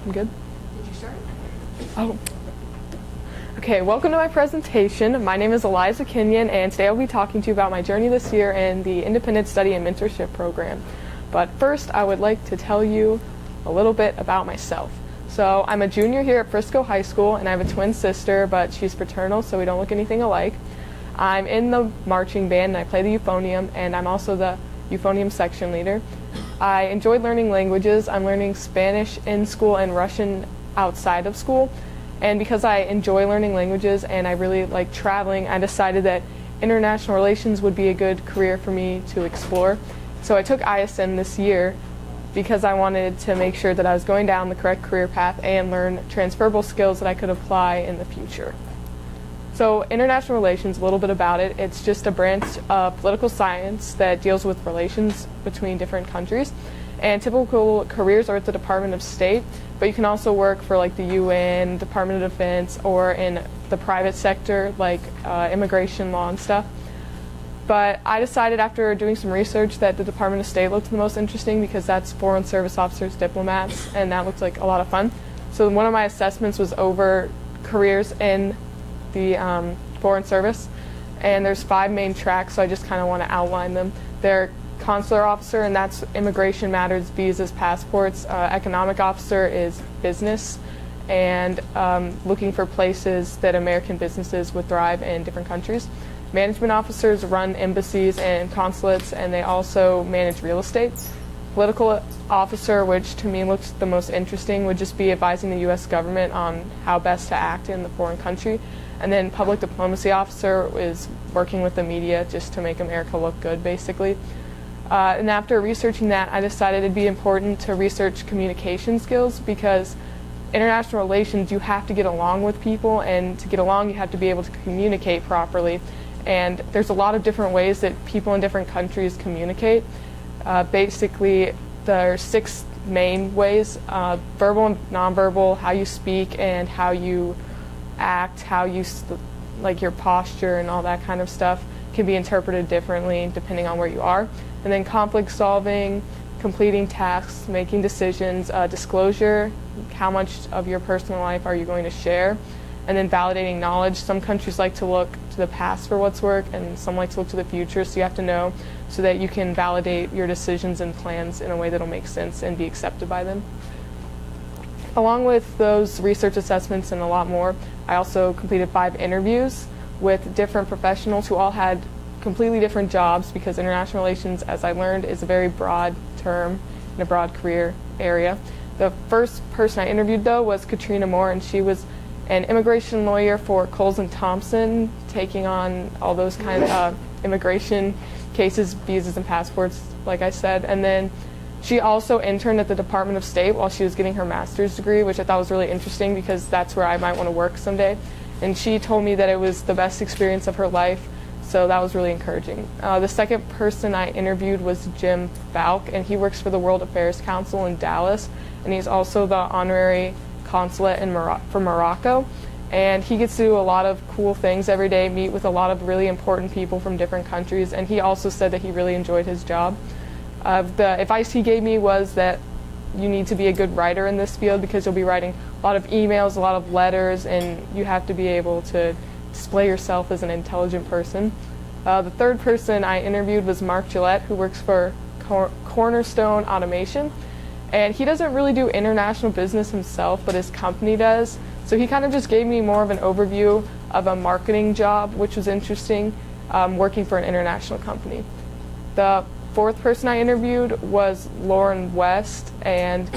I'm good. Did you start? Oh. Okay, welcome to my presentation. My name is Eliza K OW, and today I'll be talking to you about my journey this year in the Independent Study and Mentorship Program. But first, I would like to tell you a little bit about myself. So I'm a junior here at Frisco High School, and I have a twin sister, but she's fraternal, so we don't look anything alike. I'm in the marching band, and I play the euphonium, and I'm also the euphonium section leader. I enjoy learning languages. I'm learning Spanish in school and Russian outside of school. And because I enjoy learning languages and I really like traveling, I decided that international relations would be a good career for me to explore. So I took ISM this year because I wanted to make sure that I was going down the correct career path and learn transferable skills that I could apply in the future. So international relations, a little bit about it, it's just a branch of political science that deals with relations between different countries. And typical careers are at the Department of State, but you can also work for like the UN, Department of Defense, or in the private sector like immigration law and stuff. But I decided after doing some research that the Department of State looked the most interesting because that's foreign service officers, diplomats, and that looked like a lot of fun. So one of my assessments was over careers in the foreign service, and there's 5 main tracks, so I just kind of want to outline them. They're consular officer, and that's immigration matters, visas, passports. Economic officer is business, and looking for places that American businesses would thrive in different countries. Management officers run embassies and consulates, and they also manage real estate. Political officer, which to me looks the most interesting, would just be advising the U.S. government on how best to act in the foreign country. And then public diplomacy officer is working with the media just to make America look good, basically. And after researching that, I decided it'd be important to research communication skills because international relations, you have to get along with people, and to get along, you have to be able to communicate properly. And there's a lot of different ways that people in different countries communicate. Basically, there are 6 main ways: verbal and nonverbal, how you speak and how you act, how you like your posture and all that kind of stuff can be interpreted differently depending on where you are. And then conflict solving, completing tasks, making decisions, disclosure, how much of your personal life are you going to share, and then validating knowledge. Some countries like to look to the past for what's worked, and some like to look to the future, so you have to know so that you can validate your decisions and plans in a way that'll make sense and be accepted by them. Along with those research assessments and a lot more, I also completed 5 interviews with different professionals who all had completely different jobs because international relations, as I learned, is a very broad term and a broad career area. The first person I interviewed, though, was Katrina Moore, and she was an immigration lawyer for Coles and Thompson, taking on all those kind of immigration cases, visas and passports, like I said. And then she also interned at the Department of State while she was getting her master's degree, which I thought was really interesting because that's where I might want to work someday. And she told me that it was the best experience of her life, so that was really encouraging. The second person I interviewed was Jim Falk, and he works for the World Affairs Council in Dallas, and he's also the honorary consulate for Morocco. And he gets to do a lot of cool things every day, meet with a lot of really important people from different countries, and he also said that he really enjoyed his job. The advice he gave me was that you need to be a good writer in this field because you'll be writing a lot of emails, a lot of letters, and you have to be able to display yourself as an intelligent person. The third person I interviewed was Mark Gillette, who works for Cornerstone Automation. And he doesn't really do international business himself, but his company does. So he kind of just gave me more of an overview of a marketing job, which was interesting, working for an international company. The fourth person I interviewed was Lauren West, and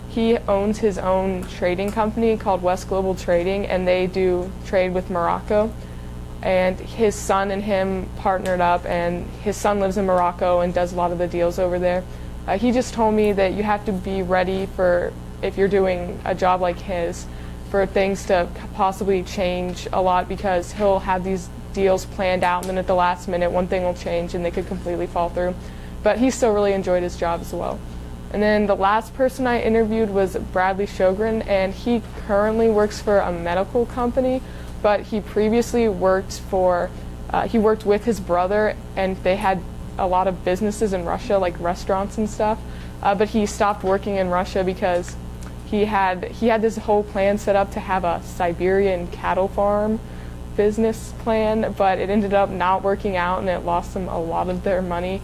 he owns his own trading company called West Global Trading, and they do trade with Morocco. And his son and him partnered up, and his son lives in Morocco and does a lot of the deals over there. He just told me that you have to be ready for, if you're doing a job like his, for things to possibly change a lot because he'll have these deals planned out, and then at the last minute one thing will change and they could completely fall through. But he still really enjoyed his job as well. And then the last person I interviewed was Bradley Sjogren, and he currently works for a medical company, but he previously worked with his brother, and they had a lot of businesses in Russia, like restaurants and stuff. But he stopped working in Russia because he had this whole plan set up to have a Siberian cattle farm business plan, but it ended up not working out and it lost them a lot of their money.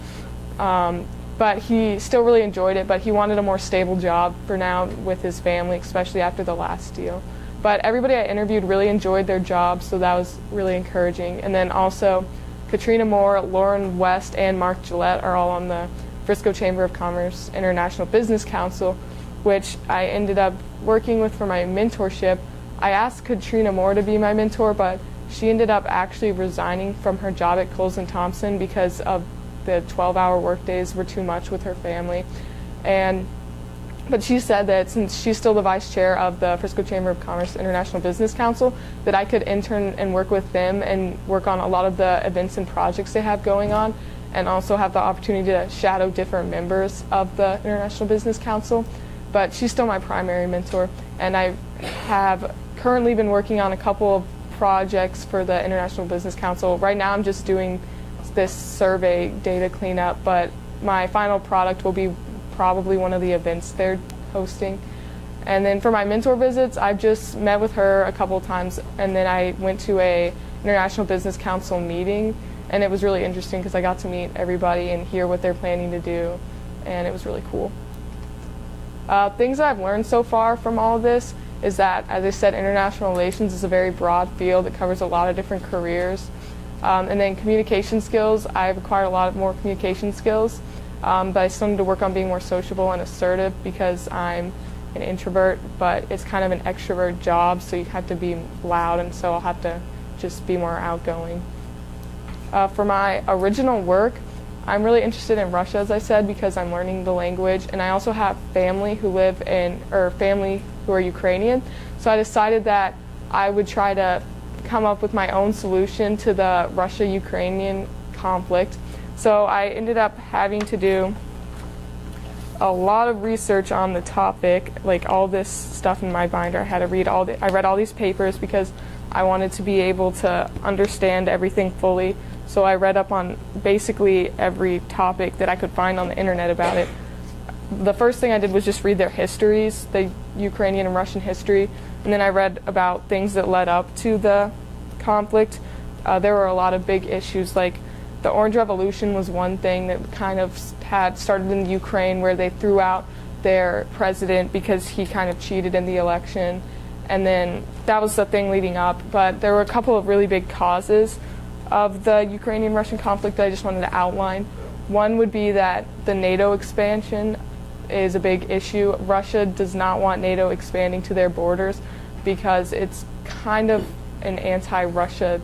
But he still really enjoyed it, but he wanted a more stable job for now with his family, especially after the last deal. But everybody I interviewed really enjoyed their jobs, so that was really encouraging. And then also Katrina Moore, Lauren West, and Mark Gillette are all on the Frisco Chamber of Commerce International Business Council, which I ended up working with for my mentorship. I asked Katrina Moore to be my mentor, but she ended up actually resigning from her job at Coles & Thompson because of the 12-hour workdays were too much with her family. But she said that since she's still the vice chair of the Frisco Chamber of Commerce International Business Council, that I could intern and work with them and work on a lot of the events and projects they have going on, and also have the opportunity to shadow different members of the International Business Council. But she's still my primary mentor, and I have currently been working on a couple of projects for the International Business Council. Right now I'm just doing this survey data cleanup, but my final product will be probably one of the events they're hosting. And then for my mentor visits, I've just met with her a couple of times, and then I went to a International Business Council meeting, and it was really interesting because I got to meet everybody and hear what they're planning to do, and it was really cool. Things that I've learned so far from all of this is that, as I said, international relations is a very broad field that covers a lot of different careers. And then communication skills, I've acquired a lot more communication skills, but I still need to work on being more sociable and assertive because I'm an introvert, but it's kind of an extrovert job, so you have to be loud, and so I'll have to just be more outgoing. For my original work, I'm really interested in Russia, as I said, because I'm learning the language, and I also have family who family who are Ukrainian, so I decided that I would try to come up with my own solution to the Russia-Ukrainian conflict. So I ended up having to do a lot of research on the topic, like all this stuff in my binder. I read all these papers because I wanted to be able to understand everything fully. So I read up on basically every topic that I could find on the internet about it. The first thing I did was just read their histories, the Ukrainian and Russian history, and then I read about things that led up to the conflict. There were a lot of big issues, like the Orange Revolution was one thing that kind of had started in Ukraine, where they threw out their president because he kind of cheated in the election, and then that was the thing leading up. But there were a couple of really big causes of the Ukrainian-Russian conflict that I just wanted to outline. One would be that the NATO expansion is a big issue. Russia does not want NATO expanding to their borders because it's kind of an anti-Russia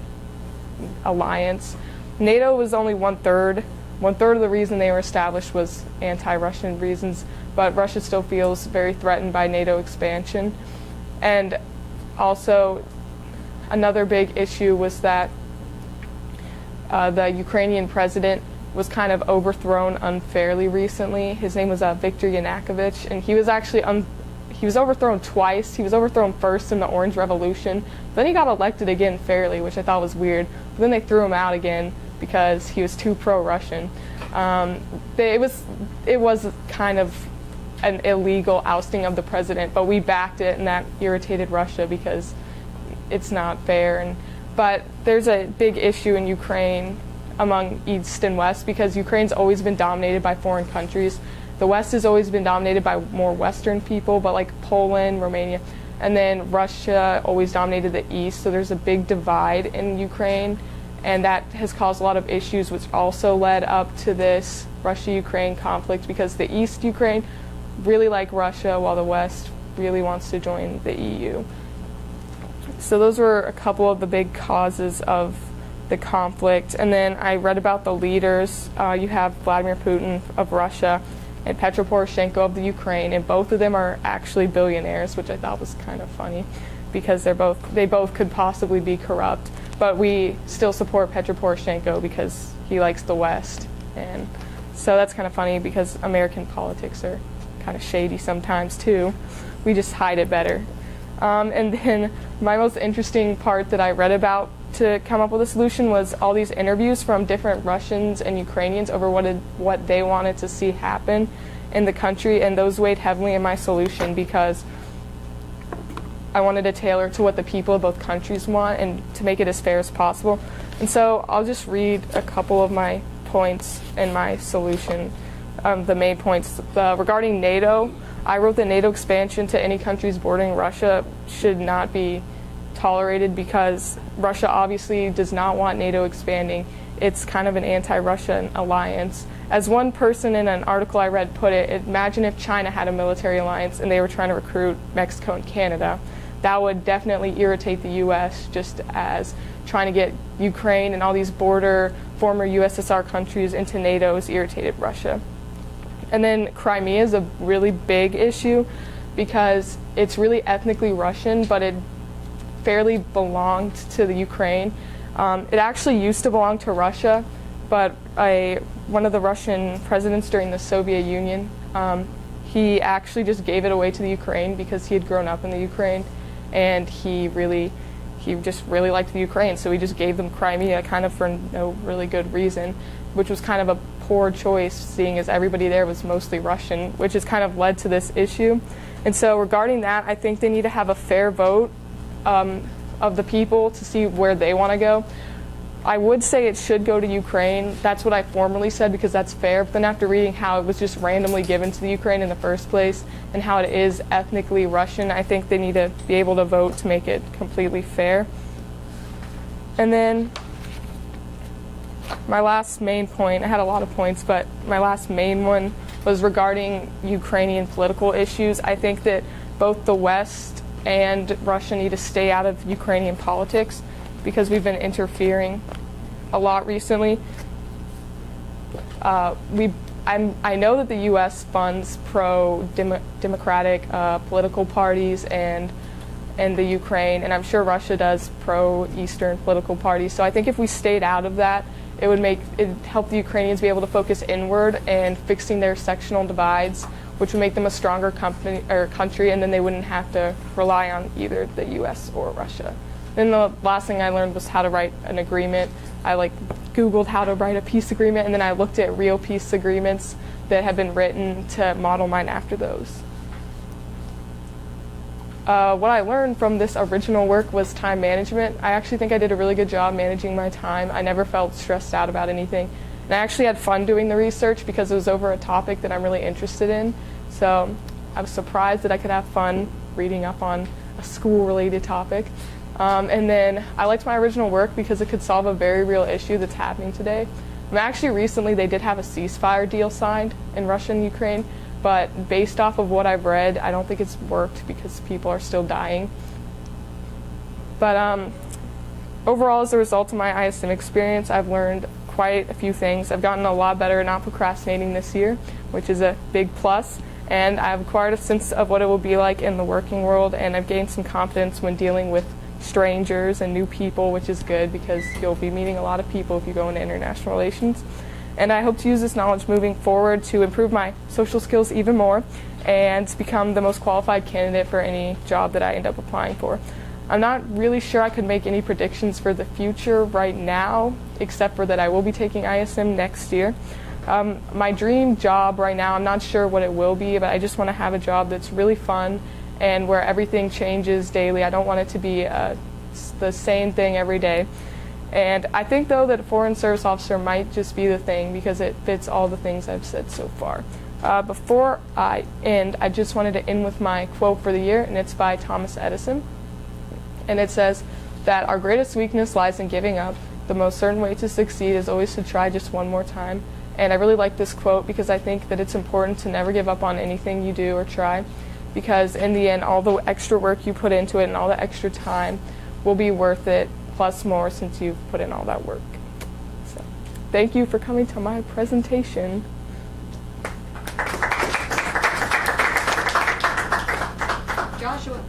alliance. NATO was only one-third. One-third of the reason they were established was anti-Russian reasons, but Russia still feels very threatened by NATO expansion. And also, another big issue was that the Ukrainian president was kind of overthrown unfairly recently. His name was Viktor Yanukovych, and he was actually he was overthrown twice. He was overthrown first in the Orange Revolution, then he got elected again fairly, which I thought was weird. But then they threw him out again because he was too pro-Russian. It was kind of an illegal ousting of the president, but we backed it, and that irritated Russia because it's not fair. But there's a big issue in Ukraine among East and West because Ukraine's always been dominated by foreign countries. The West has always been dominated by more Western people, but like Poland, Romania, and then Russia always dominated the East, so there's a big divide in Ukraine, and that has caused a lot of issues, which also led up to this Russia-Ukraine conflict because the East Ukraine really like Russia while the West really wants to join the EU. So those were a couple of the big causes of the conflict. And then I read about the leaders. You have Vladimir Putin of Russia and Petro Poroshenko of the Ukraine, and both of them are actually billionaires, which I thought was kind of funny because they both could possibly be corrupt. But we still support Petro Poroshenko because he likes the West. And so that's kind of funny because American politics are kind of shady sometimes too. We just hide it better. And then my most interesting part that I read about to come up with a solution was all these interviews from different Russians and Ukrainians over what they wanted to see happen in the country, and those weighed heavily in my solution because I wanted to tailor to what the people of both countries want and to make it as fair as possible. And so I'll just read a couple of my points in my solution, the main points. Regarding NATO, I wrote that NATO expansion to any countries bordering Russia should not be tolerated because Russia obviously does not want NATO expanding. It's kind of an anti-Russian alliance. As one person in an article I read put it, imagine if China had a military alliance and they were trying to recruit Mexico and Canada. That would definitely irritate the U.S. just as trying to get Ukraine and all these border former USSR countries into NATO has irritated Russia. And then Crimea is a really big issue because it's really ethnically Russian, but it fairly belonged to the Ukraine. It actually used to belong to Russia, but one of the Russian presidents during the Soviet Union, he actually just gave it away to the Ukraine because he had grown up in the Ukraine, and he just really liked the Ukraine, so he just gave them Crimea kind of for no really good reason, which was kind of a poor choice, seeing as everybody there was mostly Russian, which has kind of led to this issue. And so regarding that, I think they need to have a fair vote of the people to see where they want to go. I would say it should go to Ukraine. That's what I formerly said because that's fair. But then after reading how it was just randomly given to the Ukraine in the first place and how it is ethnically Russian, I think they need to be able to vote to make it completely fair. And then my last main point, I had a lot of points, but my last main one was regarding Ukrainian political issues. I think that both the West and Russia need to stay out of Ukrainian politics because we've been interfering a lot recently. I know that the U.S. funds pro-democratic political parties and the Ukraine, and I'm sure Russia does pro-Eastern political parties. So I think if we stayed out of that, it would help the Ukrainians be able to focus inward and fixing their sectional divides, which would make them a stronger country, and then they wouldn't have to rely on either the U.S. or Russia. Then the last thing I learned was how to write an agreement. I Googled how to write a peace agreement, and then I looked at real peace agreements that have been written to model mine after those. What I learned from this original work was time management. I actually think I did a really good job managing my time. I never felt stressed out about anything. And I actually had fun doing the research because it was over a topic that I'm really interested in. So I was surprised that I could have fun reading up on a school-related topic. And then I liked my original work because it could solve a very real issue that's happening today. Actually, recently they did have a ceasefire deal signed in Russia and Ukraine, but based off of what I've read, I don't think it's worked because people are still dying. But overall, as a result of my ISM experience, I've learned quite a few things. I've gotten a lot better at not procrastinating this year, which is a big plus, and I've acquired a sense of what it will be like in the working world, and I've gained some confidence when dealing with strangers and new people, which is good because you'll be meeting a lot of people if you go into international relations. And I hope to use this knowledge moving forward to improve my social skills even more and become the most qualified candidate for any job that I end up applying for. I'm not really sure I could make any predictions for the future right now, except for that I will be taking ISM next year. My dream job right now, I'm not sure what it will be, but I just want to have a job that's really fun and where everything changes daily. I don't want it to be the same thing every day. And I think, though, that a foreign service officer might just be the thing because it fits all the things I've said so far. Before I end, I just wanted to end with my quote for the year, and it's by Thomas Edison. And it says that our greatest weakness lies in giving up. The most certain way to succeed is always to try just one more time. And I really like this quote because I think that it's important to never give up on anything you do or try, because in the end, all the extra work you put into it and all the extra time will be worth it, plus more since you've put in all that work. So, thank you for coming to my presentation. Joshua.